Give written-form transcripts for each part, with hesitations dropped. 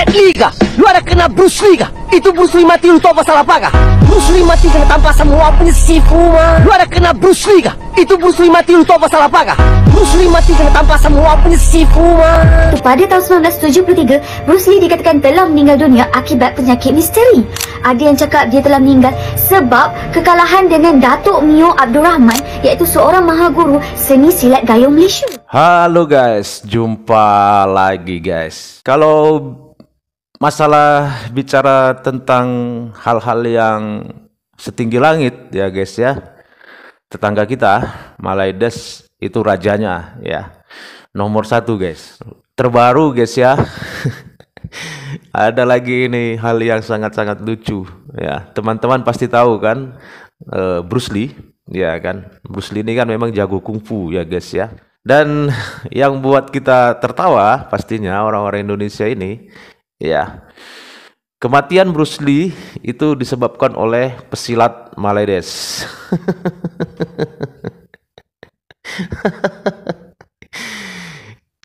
Jet Li kah? Lu ada kena Bruce Lee kah? Itu Bruce Lee mati lu tahu pasal apa kah? Bruce Lee mati kena tanpa semua punya sifu mah. Lu ada kena Bruce Lee kah? Itu Bruce Lee mati lu tahu pasal apa kah? Bruce Lee mati kena tanpa semua punya sifu mah. Pada tahun 1973, Bruce Lee dikatakan telah meninggal dunia akibat penyakit misteri. Ada yang cakap dia telah meninggal sebab kekalahan dengan Datuk Mio Abdul Rahman, iaitu seorang mahaguru seni silat gayung Malaysia. Halo guys, jumpa lagi guys. Kalau masalah bicara tentang hal-hal yang setinggi langit ya guys ya, tetangga kita Malaides itu rajanya ya, nomor 1 guys, terbaru guys ya. Ada lagi ini hal yang sangat-sangat lucu ya, teman-teman pasti tahu kan, Bruce Lee ya kan. Bruce Lee ini kan memang jago kungfu ya guys ya. Dan yang buat kita tertawa pastinya orang-orang Indonesia ini ya, kematian Bruce Lee itu disebabkan oleh pesilat Malaides.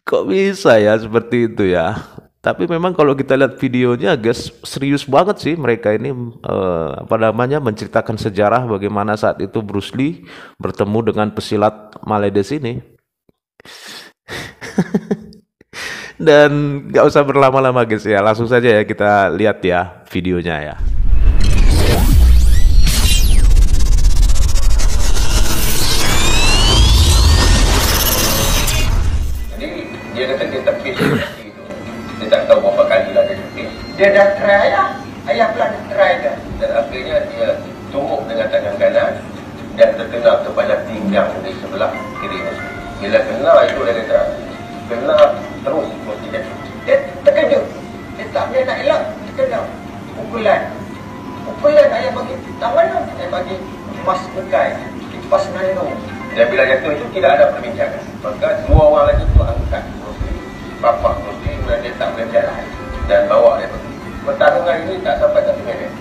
Kok bisa ya seperti itu ya? Tapi memang kalau kita lihat videonya guys, serius banget sih mereka ini menceritakan sejarah bagaimana saat itu Bruce Lee bertemu dengan pesilat Malaides ini. Dan gak usah berlama-lama guys ya, langsung saja ya kita lihat ya videonya ya. Jadi dia kata dia tepis itu, dia tak tahu berapa kali lah dia tepis. Dia dah try lah, ayah pula dia try dah. Dan akhirnya dia tumbuk dengan tangan kanan dan terkena kepala pinggang di sebelah kiri. Bila kena itu dia kata, kena terus dia terkejut, dia tak boleh nak elak, dia kena pukulan ayah bagi tangan lah, ayah bagi emas bekai kipas nano. Dan bila jatuh itu tidak ada perbincangan, maka dua orang lagi itu angkat bapak Rusli dan dia tak boleh berjalan dan bawa dia pergi. Pertarungan ini tak sampai 1 minit,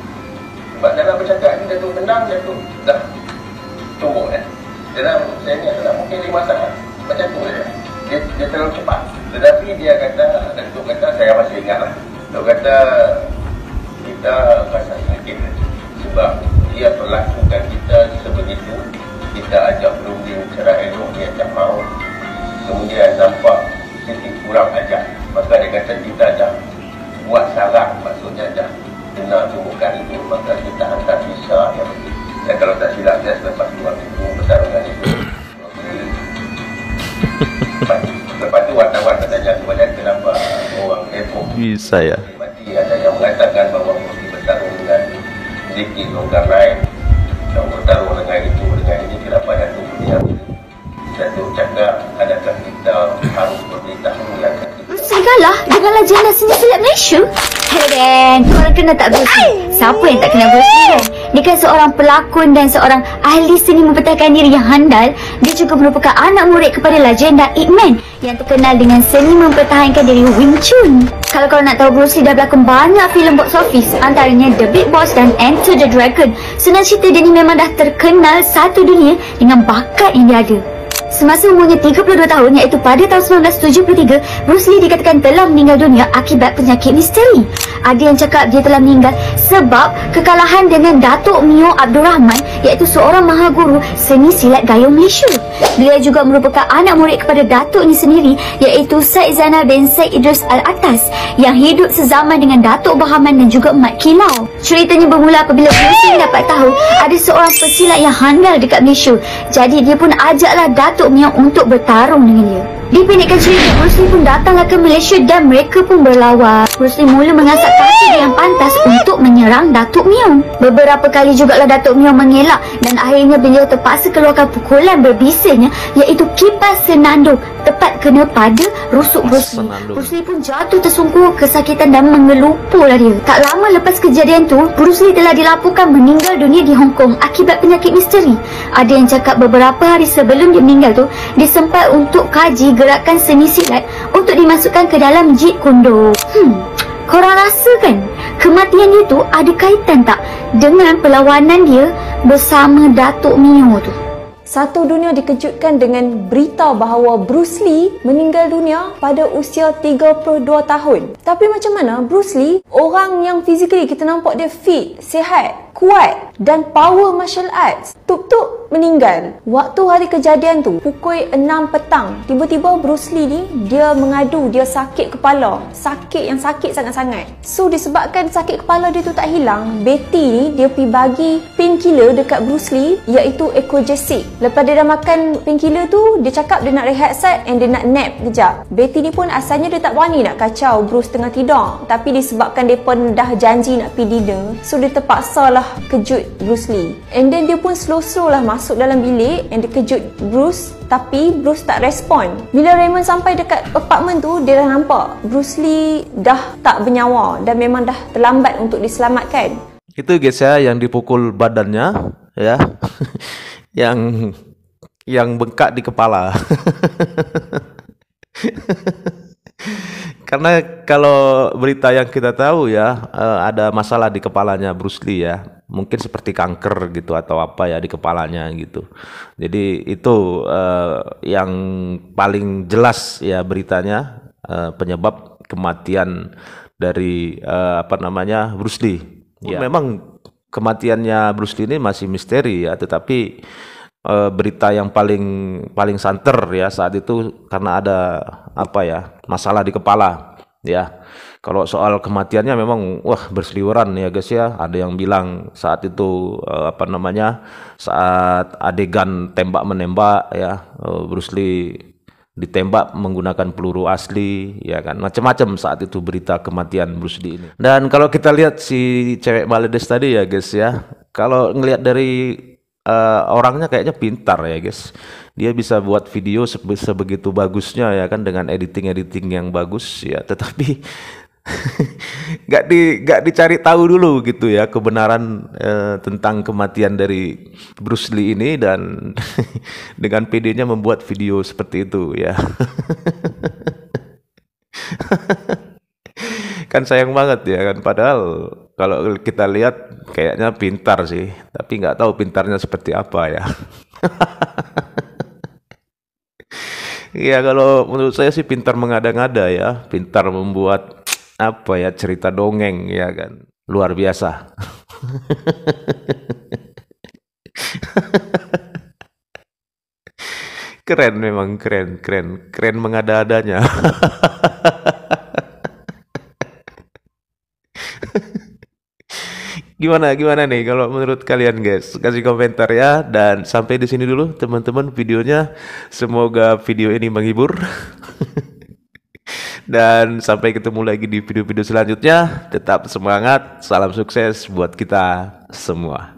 sebab dalam bercakap ini jatuh tendang, jatuh dah tumbuk kan. Dalam saya ingat dalam mungkin 5 saat macam tu dia terlalu cepat. Tetapi dia kata, Datuk kata, saya masih ingat lah, Datuk kata kita rasa sakit sebab dia perlakukan kita sebegitu. Kita ajak berunding secara elok, dia tak mahu. Kemudian nampak sedikit kurang ajar, maka dia kata kita dah buat sarang, maksudnya dah kena tumbukan itu, maka kita hantar visa yang begitu. Dan kalau tak silap saya selepas 2 minggu pertarungan itu, lepas tu wartawan bertanya kepada kenapa orang heboh Bisa ya. mati. Ada yang mengatakan bahawa mesti bertarung dengan sedikit longgar lain, yang bertarung dengan itu dengan ini. Kenapa Datuk punya Datuk cakap adakah kita harus beritahu yang Bruce Lee kalah dengan legenda seni silat Malaysia? Hello Dan, korang kenal tak Bruce Lee? Siapa yang tak kenal Bruce Lee kan? Dia kan seorang pelakon dan seorang ahli seni mempertahankan diri yang handal. Dia juga merupakan anak murid kepada legenda Ip Man yang terkenal dengan seni mempertahankan diri Wing Chun. Kalau korang nak tahu, Bruce Lee dah berlakon banyak filem box office, antaranya The Big Boss dan Enter the Dragon. Senang cerita, dia ni memang dah terkenal satu dunia dengan bakat yang dia ada. Semasa umurnya 32 tahun, iaitu pada tahun 1973, Bruce Lee dikatakan telah meninggal dunia akibat penyakit misteri. Ada yang cakap dia telah meninggal sebab kekalahan dengan Datuk Mio Abdul Rahman, iaitu seorang mahaguru seni silat gayung Malaysia. Beliau juga merupakan anak murid kepada Datuk ini sendiri, iaitu Syed Zainal bin Syed Idris Al-Atas yang hidup sezaman dengan Datuk Bahaman dan juga Mat Kilau. Ceritanya bermula apabila Bruce Lee dapat tahu ada seorang pesilat yang handal dekat Malaysia. Jadi dia pun ajaklah Datuk Mio untuk bertarung dengan dia. Dipendekkan cerita, Bruce Lee pun datanglah ke Malaysia dan mereka pun berlawan. Bruce Lee mula mengasak kaki yang pantas untuk menyerang Datuk Mio. Beberapa kali jugalah Datuk Mio mengelak dan akhirnya beliau terpaksa keluarkan pukulan berbisanya, iaitu kipas senandung, tepat kena pada rusuk Bruce Lee. Bruce Lee pun jatuh tersungkur kesakitan dan mengelupurlah dia. Tak lama lepas kejadian tu, Bruce Lee telah dilaporkan meninggal dunia di Hong Kong akibat penyakit misteri. Ada yang cakap beberapa hari sebelum dia meninggal tu, dia sempat untuk kaji gerakan seni silat untuk dimasukkan ke dalam Jeet Kune Do. Korang rasa kan kematian dia tu ada kaitan tak dengan perlawanan dia bersama Datuk Mio tu? Satu dunia dikejutkan dengan berita bahawa Bruce Lee meninggal dunia pada usia 32 tahun. Tapi macam mana Bruce Lee, orang yang physically kita nampak dia fit, sihat, kuat dan power martial arts, tuk-tuk meninggal. Waktu hari kejadian tu pukul 6 petang, tiba-tiba Bruce Lee ni dia mengadu dia sakit kepala, sakit yang sakit sangat-sangat. So disebabkan sakit kepala dia tu tak hilang, Betty ni dia pergi bagi painkiller dekat Bruce Lee, iaitu Ecogesic. Lepas dia dah makan painkiller tu, dia cakap dia nak rehat sat and dia nak nap kejap. Betty ni pun asalnya dia tak berani nak kacau Bruce tengah tidur, tapi disebabkan dia pun dah janji nak pergi dinner, so dia terpaksa lah kejut Bruce Lee. And then dia pun slow-slow lah masuk dalam bilik and dia kejut Bruce, tapi Bruce tak respon. Bila Raymond sampai dekat apartment tu, dia dah nampak Bruce Lee dah tak bernyawa dan memang dah terlambat untuk diselamatkan. Itu guys ya, yang dipukul badannya ya. yang bengkak di kepala. Karena kalau berita yang kita tahu ya, ada masalah di kepalanya Bruce Lee ya, mungkin seperti kanker gitu atau apa ya di kepalanya gitu. Jadi itu yang paling jelas ya beritanya, penyebab kematian dari Bruce Lee. Ya. Memang kematiannya Bruce Lee ini masih misteri ya, tetapi berita yang paling santer ya saat itu karena ada masalah di kepala ya. Kalau soal kematiannya memang berseliweran ya guys ya. Ada yang bilang saat itu saat adegan tembak menembak ya, Bruce Lee ditembak menggunakan peluru asli ya kan, macam-macam saat itu berita kematian Bruce Lee ini. Dan kalau kita lihat si cewek Bangladesh tadi ya guys ya, kalau ngelihat dari orangnya kayaknya pintar ya guys. Dia bisa buat video sebegitu bagusnya ya kan, dengan editing yang bagus ya, tetapi nggak dicari tahu dulu gitu ya kebenaran tentang kematian dari Bruce Lee ini, dan dengan PD-nya membuat video seperti itu ya. Kan sayang banget ya kan, padahal kalau kita lihat kayaknya pintar sih, tapi nggak tahu pintarnya seperti apa ya. Ya kalau menurut saya sih pintar mengada-ngada ya, pintar membuat cerita dongeng ya kan, luar biasa. Keren memang, keren mengada-adanya. Gimana nih kalau menurut kalian guys? Kasih komentar ya, dan sampai di sini dulu teman-teman videonya. Semoga video ini menghibur. Dan sampai ketemu lagi di video-video selanjutnya. Tetap semangat, salam sukses buat kita semua.